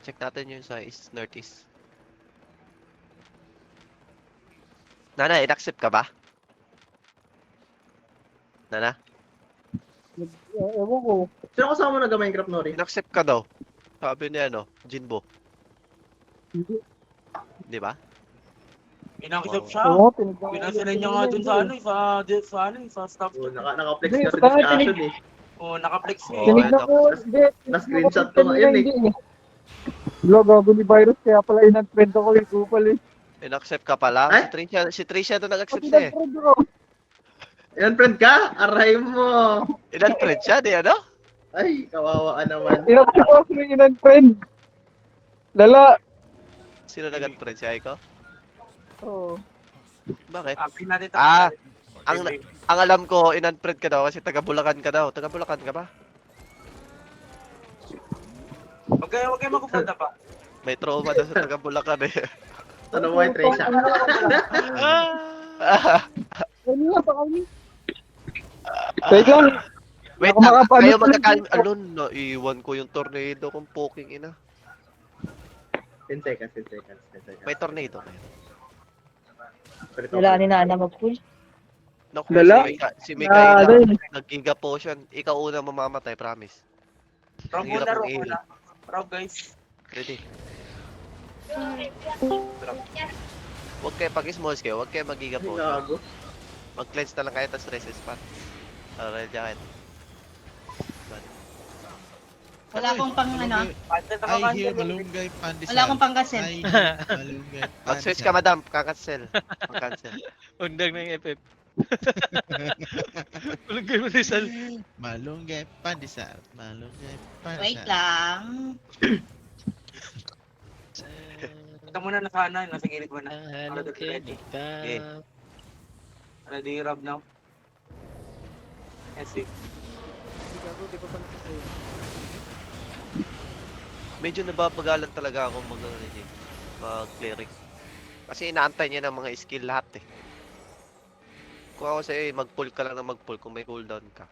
Check natin yung sa east, northeast. Nana, in-accept ka ba? Nana? Ewan ko. Sino kasama mo nag-Minecraft, Nori? In-accept ka daw. Sabi ni ano, Jinbo. Hindi. Di ba? Pinakisap siya. Oo, tinignan. Pinasilan niya nga dun sa ano, sa staff. Oh, naka-flex Hindi, ka sa bakit discussion eh. Oh, naka-flex niya Oo, eh. Tinignan ko, Nas- hindi. na-screenshot ko nga yun, eh. Wala, gago ni virus, kaya pala in-unfriend ako yung kupal eh. In-accept ka pala. Ay? Si Tricia doon nag-accept Pati siya eh. nag-friend ako. Yan, friend ka? Aray mo. In-unfriend siya, di ano? Ay, kawawa ka naman. Inaccept ko ako yung in-unfriend. Lala. Sino nag-unfriend siya, ikaw? Oo. Bakit? Apin natin. Ah, Ang alam ko, in-unfriend ka daw kasi taga Bulacan ka daw. Taga Bulacan ka ba? Huwag kayo magpupunta pa. May trauma daw sa taga Bulacan eh. Ano mo yung Tresha? Ano nga, baka yun. Wait lang. Wait Ako lang, makapanood kayo ulit magkakal... dito. Alon, naiwan ko yung tornado kung poking ina. 10 seconds, 10 seconds, 10 seconds. May tornado kayo. Wala ni Nana mag-pull. Naku, Dala? si Mikaela, Ah, dahil. nag-giga potion. Ikaw una mamamatay, promise. Rob Ang hirap muna, ng Rob heal. muna. Rob guys. Ready? Huwag kayo, pag-smalls kayo, huwag kayo mag-giga Ay, potion. gago. Mag-cleanse na lang kayo, tapos rest spot. Alright, jacket. Wala akong pang ano. Content ako I hear content. malunggay pandesal. Wala akong panggasin. I hear malunggay Mag-switch ka, madam. Kakancel. Mag-cancel. Undang ng FF. Malunggay mo Rizal. Malunggay pandesal. Malunggay pandesal. Wait lang. Ito muna nasa ano, nasa gilid mo na. Ano Ready. Okay. Ready, Rob now. Yes, eh. Medyo nababagalan talaga ako mag-cleric. Kasi inaantay niya ng mga skill lahat eh. Kung ako sa'yo, mag-pull ka lang na mag-pull kung may cooldown ka.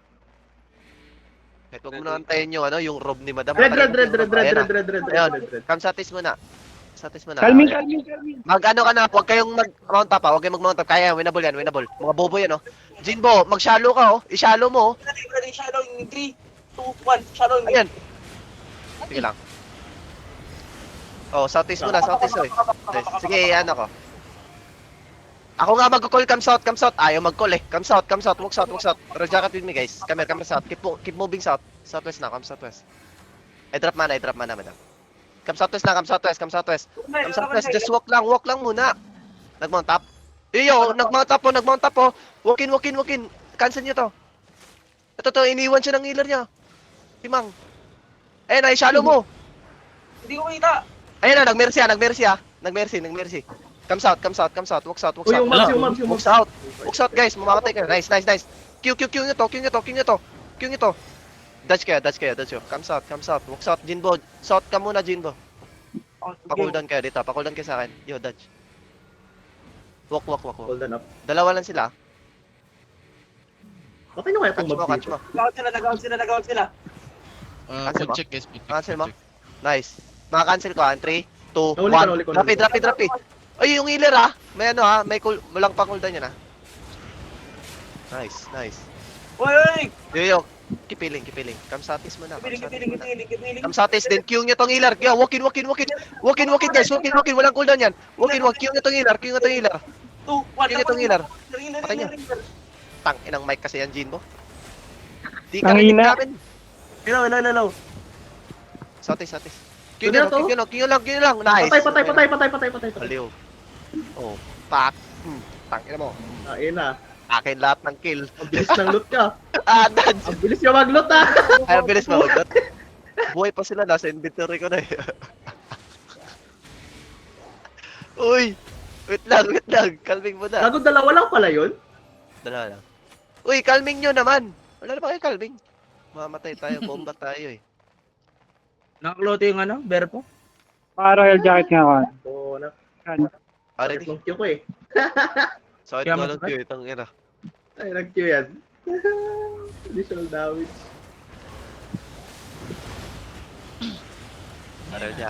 Kahit huwag mo na antayin yung ano, yung rob ni madam. Red, red, red, Ayan red, red, na. red, red, red, Ayun. red, red. Come satis mo na. Satis mo na. Calming, Ayan. calming, calming. Mag-ano ka na, huwag kayong mag-mount up ha. Huwag kayong mag-mount up. Kaya, winnable yan, winnable. Mga bobo yan oh. Jinbo, mag-shallow ka oh. I-shallow mo oh. Ready, shadow in 3, 2, 1. Shadow in Ayan. Sige lang. Oh, southeast muna, southeast oy. Sige, ano ko. Ako nga mag-call, come south. Ayaw mag-call eh. Come south, walk south. Red jacket with me guys. Come here south. Keep moving south. Southwest na, come southwest. I drop mana, madam. Come southwest na, come southwest. Just walk lang muna. Nag-mount up. Iyo, nag-mount up po. Walk in. Cancel nyo to. Ito, iniwan siya ng healer niya. Timang. Ayun, ay shallow mo. Hindi ko kita. Ayun na, nag-mercy. Come south. Walk south. Uy, yung mobs, yung mobs, yung Walk mobs. south guys, mamamatay kayo. Nice. Q nyo to. Dodge kayo. Come south. Walk south, Jinbo. South ka muna, Jinbo. Pa-cooldown kayo dito. Pa-cooldown kayo sa akin. Yo, dodge. Walk. Hold on up. Dalawa lang sila. Patay nyo kaya itong mobs Catch dito. mo. Nag-out sila. Cancel Food mo? check guys. Cancel mo? Nice. Maka-cancel ko ha. 3, 2, Nahuli ko, 1. Drop it. Ay, yung healer ha. May ano ha. Walang pa-cooldown yan ha. Nice. Uy! Yo. Keep healing. Come satis mo na. Kipiling. Come satis din. Q nyo tong healer. Yo, walk in guys. Walk in. Walang cooldown yan. Walk in. Q nyo tong healer. 2, 1. Q nyo tong healer. Patay niyo. Tang inang mic kasi yan, Jinbo. Di ka rinig Tangina. namin. Hello. Satis. Q nyo lang. Nice. Patay. Aliw. Oh, pak. Tang ina mo. Ayun na. Akin lahat ng kill. Ang bilis ng loot ka. Dodge. Ang bilis nyo mag-loot ah. Ay, ang bilis mahugot. Buhay pa sila, nasa inventory ko na eh. Uy! Wait lang. Calming mo na. Gago, dalawa lang pala yun. Dala lang. Uy, calming nyo naman. Wala na ba kayo calming? Mamatay tayo, bomba tayo eh. Nakakloto yung ano, Berpo? Para yung jacket nga ako. Oo, na. Already? Nag-Q ko eh. Sakit Kaya ko lang masakit? yun, itang ina. Ay, nag-Q yan. Additional damage. Already,